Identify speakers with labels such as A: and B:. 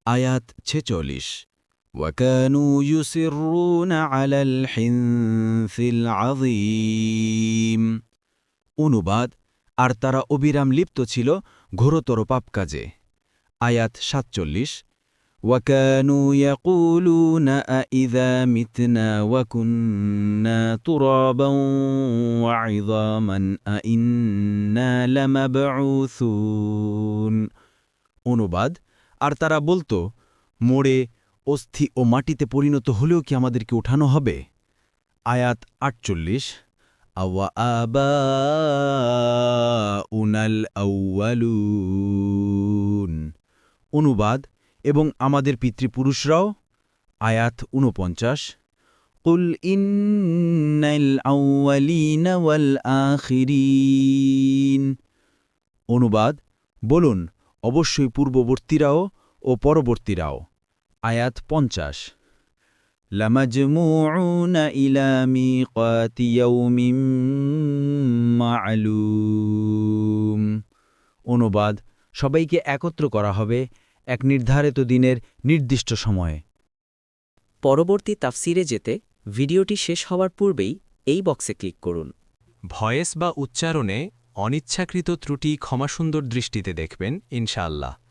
A: আয়াত 46 وكانوا يصرون على الحنث العظيم অনুবাদ আর তারা অবিরাম লিপ্ত ছিল ঘোরতর পাপ কাজে আয়াত 47 وكانوا يقولون أإذا متنا وكنا ترابا وعظاما أإنا لمبعوثون অনুবাদ আর তারা বলতো মোড়ে অস্থি ও মাটিতে পরিণত হলেও কি আমাদেরকে উঠানো হবে আয়াত 48 আওয়া আবাউনাল আউয়ালুন অনুবাদ এবং আমাদের পিতৃপুরুষরাও আয়াত 49 কুল ইন্নাল আউয়ালিনা ওয়াল আখিরিন অনুবাদ বলুন অবশ্যই পূর্ববর্তীরাও ও পরবর্তীরাও আয়াত 50 লামাজমুউনা ইলা মিকাতি ইয়াউমিন মা'লুম অনুবাদ সবাইকে একত্র করা হবে এক নির্ধারিত দিনের নির্দিষ্ট সময়ে
B: পরবর্তী তাফসিরে যেতে ভিডিওটি শেষ হওয়ার পূর্বেই এই বক্সে ক্লিক করুন
C: ভয়েস বা উচ্চারণে অনিচ্ছাকৃত ত্রুটি ক্ষমাসুন্দর দৃষ্টিতে দেখবেন ইনশাআল্লাহ